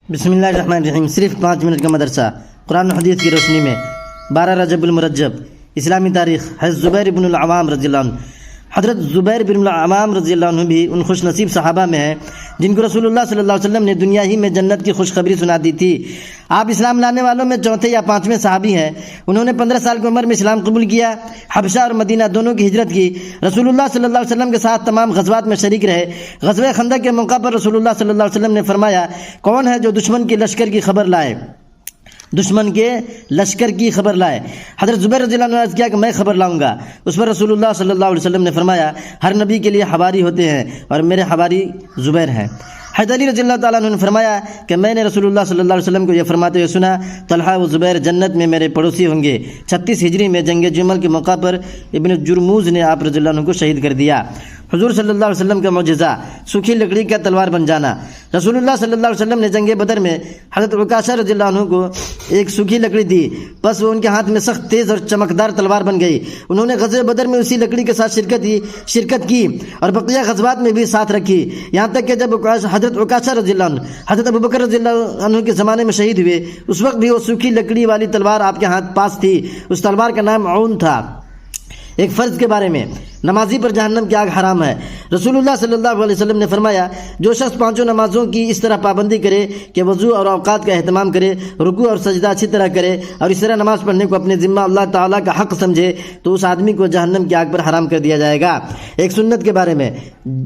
بسم اللہ الرحمن الرحیم۔ صرف 5 منٹ کا مدرسہ قرآن و حدیث کی روشنی میں 12 رجب المرجب اسلامی تاریخ۔ حضرت زبیر بن العوام رضی اللہ عنہ، حضرت زبیر بن العوام رضی اللہ عنہ بھی ان خوش نصیب صحابہ میں ہیں جن کو رسول اللہ صلی اللہ علیہ وسلم نے دنیا ہی میں جنت کی خوشخبری سنا دی تھی۔ آپ اسلام لانے والوں میں چوتھے یا 5ویں صحابی ہیں۔ انہوں نے 15 سال کی عمر میں اسلام قبول کیا، حبشہ اور مدینہ دونوں کی ہجرت کی، رسول اللہ صلی اللہ علیہ وسلم کے ساتھ تمام غزوات میں شریک رہے۔ غزوہ خندق کے موقع پر رسول اللہ صلی اللہ علیہ وسلم نے فرمایا، کون ہے جو دشمن کے لشکر کی خبر لائے، دشمن کے لشکر کی خبر لائے؟ حضرت زبیر رضی اللہ عنہ نے عرض کیا کہ میں خبر لاؤں گا۔ اس پر رسول اللہ صلی اللہ علیہ وسلم نے فرمایا، ہر نبی کے لیے حواری ہوتے ہیں اور میرے حواری زبیر ہیں۔ حضرت علی رضی اللہ تعالیٰ عنہ نے فرمایا کہ میں نے رسول اللہ صلی اللہ علیہ وسلم کو یہ فرماتے ہوئے سنا، طلحہ و زبیر جنت میں میرے پڑوسی ہوں گے۔ 36 ہجری میں جنگ جمل کے موقع پر ابن جرموز نے آپ رضی اللہ عنہ کو شہید کر دیا۔ حضور صلی اللہ علیہ وسلم کا معجزہ، سوکھی لکڑی کا تلوار بن جانا۔ رسول اللہ صلی اللہ علیہ وسلم نے جنگ بدر میں حضرت عکاشہ رضی اللہ عنہ کو ایک سوکھی لکڑی دی، بس وہ ان کے ہاتھ میں سخت تیز اور چمکدار تلوار بن گئی۔ انہوں نے غزوہ بدر میں اسی لکڑی کے ساتھ شرکت کی اور بقیہ غزوات میں بھی ساتھ رکھی، یہاں تک کہ جب حضرت عکاشہ رضی اللہ عنہ حضرت ابوبکر رضی اللہ عنہ کے زمانے میں شہید ہوئے، اس وقت بھی وہ سوکھی لکڑی والی تلوار آپ کے ہاتھ پاس تھی۔ اس تلوار کا نام عون تھا۔ ایک فرض کے بارے میں، نمازی پر جہنم کی آگ حرام ہے۔ رسول اللہ صلی اللہ علیہ وسلم نے فرمایا، جو شخص 5 نمازوں کی اس طرح پابندی کرے کہ وضو اور اوقات کا اہتمام کرے، رکوع اور سجدہ اچھی طرح کرے اور اس طرح نماز پڑھنے کو اپنے ذمہ اللہ تعالیٰ کا حق سمجھے تو اس آدمی کو جہنم کی آگ پر حرام کر دیا جائے گا۔ ایک سنت کے بارے میں،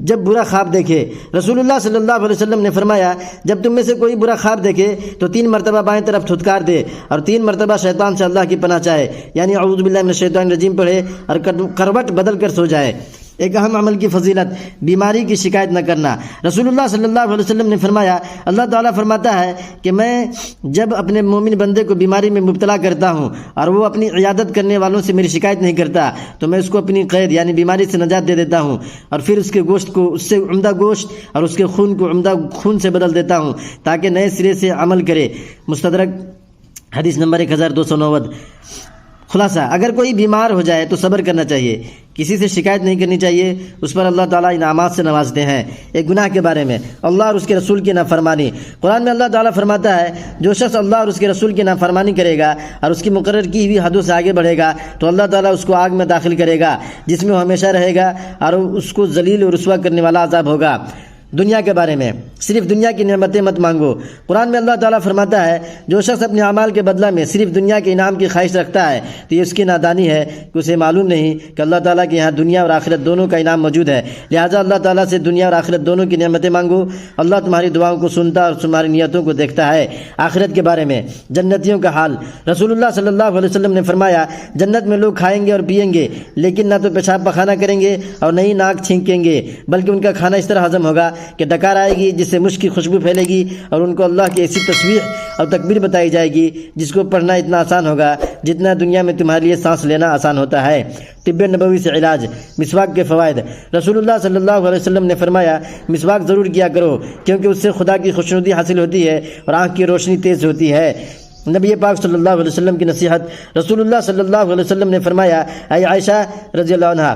جب برا خواب دیکھے، رسول اللہ صلی اللہ علیہ وسلم نے فرمایا، جب تم میں سے کوئی برا خواب دیکھے تو 3 مرتبہ بائیں طرف تھتکار دے اور 3 مرتبہ شیطان سے اللہ کی پناہ چاہے، یعنی اعوذ باللہ من الشیطان الرجیم پڑھے اور کروٹ بدل کر سو جائے۔ ایک اہم عمل کی فضیلت، بیماری کی شکایت نہ کرنا۔ رسول اللہ صلی اللہ علیہ وسلم نے فرمایا، اللہ تعالیٰ فرماتا ہے کہ میں جب اپنے مومن بندے کو بیماری میں مبتلا کرتا ہوں اور وہ اپنی عیادت کرنے والوں سے میری شکایت نہیں کرتا تو میں اس کو اپنی قید یعنی بیماری سے نجات دے دیتا ہوں اور پھر اس کے گوشت کو اس سے عمدہ گوشت اور اس کے خون کو عمدہ خون سے بدل دیتا ہوں تاکہ نئے سرے سے عمل کرے۔ مستدرک حدیث نمبر 1290۔ خلاصہ، اگر کوئی بیمار ہو جائے تو صبر کرنا چاہیے، کسی سے شکایت نہیں کرنی چاہیے، اس پر اللہ تعالیٰ انعامات سے نوازتے ہیں۔ ایک گناہ کے بارے میں، اللہ اور اس کے رسول کی نافرمانی۔ قرآن میں اللہ تعالیٰ فرماتا ہے، جو شخص اللہ اور اس کے رسول کی نافرمانی کرے گا اور اس کی مقرر کی ہوئی حدوں سے آگے بڑھے گا تو اللہ تعالیٰ اس کو آگ میں داخل کرے گا جس میں وہ ہمیشہ رہے گا اور اس کو ذلیل و رسوا کرنے والا عذاب ہوگا۔ دنیا کے بارے میں، صرف دنیا کی نعمتیں مت مانگو۔ قرآن میں اللہ تعالیٰ فرماتا ہے، جو شخص اپنے اعمال کے بدلہ میں صرف دنیا کے انعام کی خواہش رکھتا ہے تو یہ اس کی نادانی ہے کہ اسے معلوم نہیں کہ اللہ تعالیٰ کے یہاں دنیا اور آخرت دونوں کا انعام موجود ہے۔ لہٰذا اللہ تعالیٰ سے دنیا اور آخرت دونوں کی نعمتیں مانگو۔ اللہ تمہاری دعاؤں کو سنتا اور تمہاری نیتوں کو دیکھتا ہے۔ آخرت کے بارے میں، جنتیوں کا حال۔ رسول اللہ صلی اللہ علیہ وسلم نے فرمایا، جنت میں لوگ کھائیں گے اور پیئیں گے لیکن نہ تو پیشاب پخانہ کریں گے اور نہ ہی ناک چھینکیں گے، بلکہ ان کا کھانا اس طرح ہضم ہوگا کہ ڈکار آئے گی جس سے مشک کی خوشبو پھیلے گی اور ان کو اللہ کی ایسی تسبیح اور تکبیر بتائی جائے گی جس کو پڑھنا اتنا آسان ہوگا جتنا دنیا میں تمہارے لیے سانس لینا آسان ہوتا ہے۔ طب نبوی سے علاج، مسواک کے فوائد۔ رسول اللہ صلی اللہ علیہ وسلم نے فرمایا، مسواک ضرور کیا کرو کیونکہ اس سے خدا کی خوشنودی حاصل ہوتی ہے اور آنکھ کی روشنی تیز ہوتی ہے۔ نبی پاک صلی اللہ علیہ وسلم کی نصیحت۔ رسول اللہ صلی اللہ علیہ وسلم نے فرمایا، اے عائشہ رضی اللہ عنہا،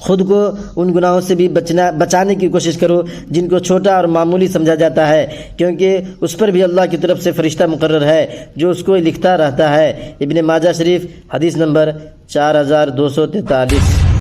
خود کو ان گناہوں سے بھی بچانے کی کوشش کرو جن کو چھوٹا اور معمولی سمجھا جاتا ہے، کیونکہ اس پر بھی اللہ کی طرف سے فرشتہ مقرر ہے جو اس کو لکھتا رہتا ہے۔ ابن ماجہ شریف حدیث نمبر 4243۔